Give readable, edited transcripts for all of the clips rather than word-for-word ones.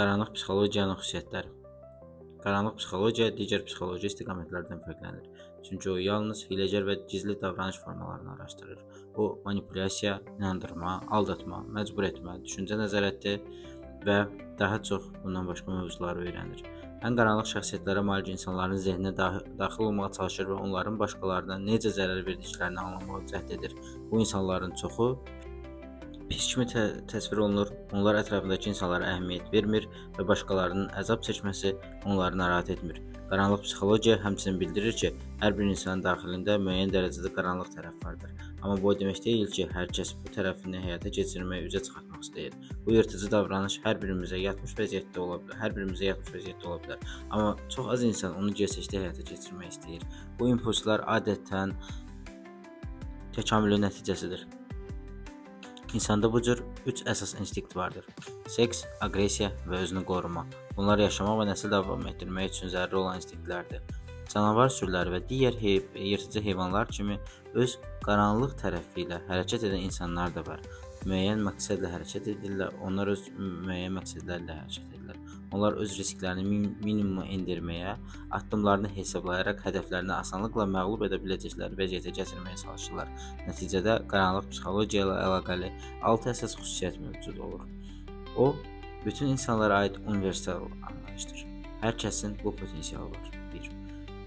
Qaranlıq psixologiyanın xüsusiyyətləri. Qaranlıq psixologiya digər psixoloji istiqamətlərdən fərqlənir. Çünki o yalnız hiyləgər və gizli davranış formalarını araşdırır. O, manipulyasiya, inandırma, aldatma, məcbur etmə, düşüncə nəzarəti və daha çox bundan başqa mövzuları öyrənir. Ən qaranlıq şəxsiyyətlərə malik insanların zehninə daxil olmağa çalışır və onların başqalarına necə zərər verdiklərini anlamağa cəhd edir. Bu insanların çoxu pis kimi təsvir olunur, onlar ətrafındakı insanlara əhəmiyyət vermir və başqalarının əzab çəkməsi onları narahat etmir. Qaranlıq psixologiya həmçinin bildirir ki, hər bir insanın daxilində müəyyən dərəcədə qaranlıq tərəf vardır. Amma bu o demək deyil ki, hər kəs bu tərəfini həyata keçirməyə üzə çıxartmaq istəyir. Bu yırtıcı davranış hər birimizə yatmış vəziyyətdə ola bilər. Amma çox az insan onu gerçəkdə həyata keçirmək istəyir. Bu impulslar adətən təkamülün nəticəsidir. İnsanda bu cür 3 əsas instinkt vardır. Seks, aqressiya və özünü qoruma. Bunlar yaşamaq və nəsil davam etdirmək üçün zəruri olan instinktlərdir. Canavar sürüləri və digər yırtıcı heyvanlar kimi öz qaranlıq tərəfi ilə hərəkət edən insanlar da var. Müəyyən məqsədlə hərəkət edirlər, onlar öz müəyyən məqsədlərlə hərəkət edirlər. Onlar öz risklərini minimuma endirməyə, addımlarını hesablayaraq hədəflərini asanlıqla məğlub edə biləcəkləri vəziyyətə gətirməyə çalışırlar. Nəticədə qaranlıq psixologiya ilə əlaqəli 6 əsas xüsusiyyət mövcud olur. O, bütün insanlara aid universal anlayışdır. Hər kəsin bu potensialı var. 1.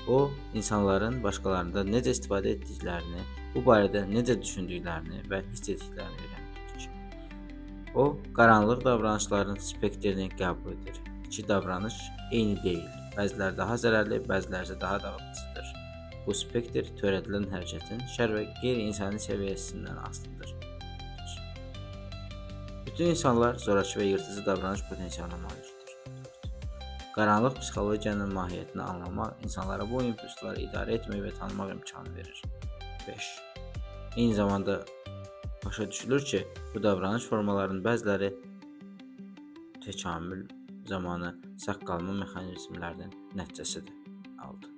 O, insanların başqalarında necə istifadə etdiklərini, bu barədə necə düşündüklərini və hiss etdiklərini öyrənir. O, qaranlıq davranışların spektrini qəbul edir. İki davranış eyni deyil. Bəziləri daha zərərli, bəziləri isə daha dağıdıcıdır. Bu spektr törədilən hərəkətin şər və qeyri-insani səviyyəsindən asılıdır. 3. Bütün insanlar zorakı və yırtıcı davranış potensialına malikdir. 4. Qaranlıq psixologiyanın mahiyyətini anlamaq insanlara bu impulsları idarə etmək və tanımaq imkanı verir. 5. Eyni zamanda başa düşülür ki, bu davranış formalarının bəziləri təkamül zamanı sağ qalma mexanizmlərinin nəticəsidir. 6.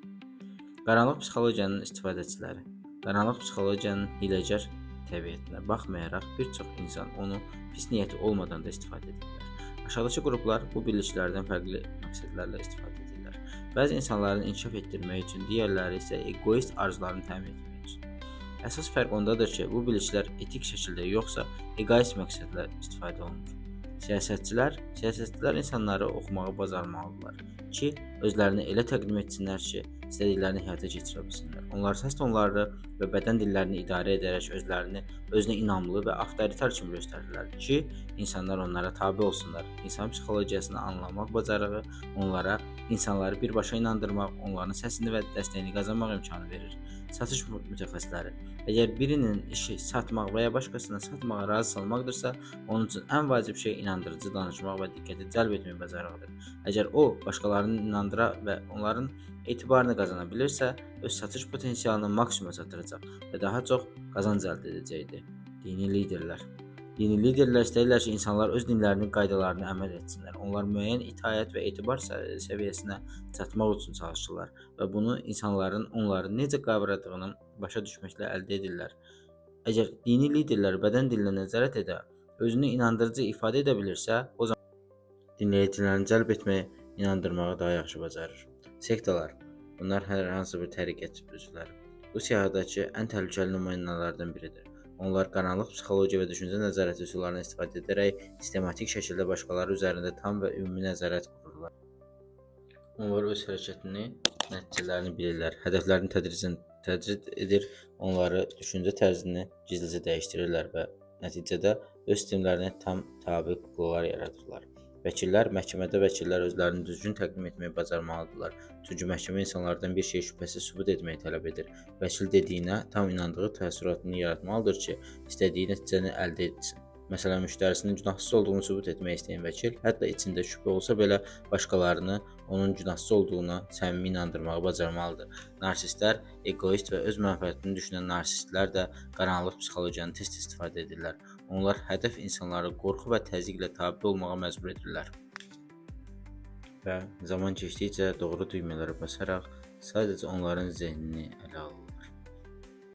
Qaranlıq psixologiyanın istifadəçiləri. Qaranlıq psixologiyanın hiyləgər təbiətinə baxmayaraq bir çox insan onu pis niyyəti olmadan da istifadə edirlər. Aşağıdakı qruplar bu biliklərdən fərqli məqsədlərlə istifadə edirlər. Bəzi insanların inkişaf etdirmək üçün, digərləri isə egoist arzularını təmin etmək üçün. Əsas fərq ondadır ki, bu biliklər etik şəkildə yoxsa egoist məqsədlə istifadə olunur. Siyasətçilər insanları oxumağı bacarmalıdırlar ki, özlərini elə təqdim etsinlər ki, istədiklərini həyata keçirə bilsinlər. Onlar səs tonları və bədən dillərini idarə edərək özünə inamlı və avtoritar kimi göstərirlər ki, insanlar onlara tabe olsunlar. İnsan psixologiyasını anlamaq bacarığı onlara insanları birbaşa inandırmaq, onların səsini və dəstəyini qazanmaq imkanı verir. Satış mütəxəssisləri. Əgər birinin işi satmaq və ya başqasına satmağa razı salmaqdırsa, onun üçün ən vacib şey inandırıcı danışmaq və diqqəti cəlb etmək bacarığıdır. Əgər o, başqalarını inandıra və onların etibarını qazana bilirsə, öz satış potensialını maksimuma çatdıracaq və daha çox qazanc əldə edəcəkdir. Dini liderlər. Dini liderlər istəyirlər ki, insanlar öz dinlərinin qaydalarına əməl etsinlər. Onlar müəyyən itaət və etibar səviyyəsinə çatmaq üçün çalışırlar və bunu insanların onları necə qavradığını başa düşməklə əldə edirlər. Əgər dini liderlər bədən dilinə nəzarət edə, özünü inandırıcı ifadə edə bilirsə, o zaman dinləyicilərini cəlb etməyə, inandırmağı daha yaxşı bacarır. Sektalar. Bunlar hər hansı bir təriqət üzvləri. Bu siyahıdakı ən təhlükəli nümunələrdən biridir. Onlar qaranlıq psixologiya və düşüncə nəzarəti üsullarından istifadə edərək sistematik şəkildə başqaları üzərində tam və ümumi nəzarət qururlar. Onlar öz hərəkətini, nəticələrini bilirlər, hədəflərini tədqiq edir, onları düşüncə tərzini gizlicə dəyişdirirlər və nəticədə öz sistemlərinə tam tabe qullar yaradırlar. Vəkillər, məhkəmədə vəkillər özlərini düzgün təqdim etməyi bacarmalıdırlar. Çünki məhkəmə insanlardan bir şey şübhəsiz sübut etməyi tələb edir. Vəkil dediyinə tam inandığı təəssüratını yaratmalıdır ki, istədiyi nəticəni əldə etsin. Məsələn, müştərisinin günahsız olduğunu sübut etmək istəyən vəkil, hətta içində şübhə olsa belə başqalarını onun günahsız olduğuna səmimi inandırmağı bacarmalıdır. Narsistlər, egoist və öz mənfəətini düşünən narsistlər də qaranlıq psixologiyanı tez-tez istifadə edirlər. Onlar hədəf insanları qorxu və təzyiqlə tabe olmağa məcbur edirlər. Və zaman keçdikcə doğru düymələrə basaraq sadəcə onların zehnini ələ alırlar.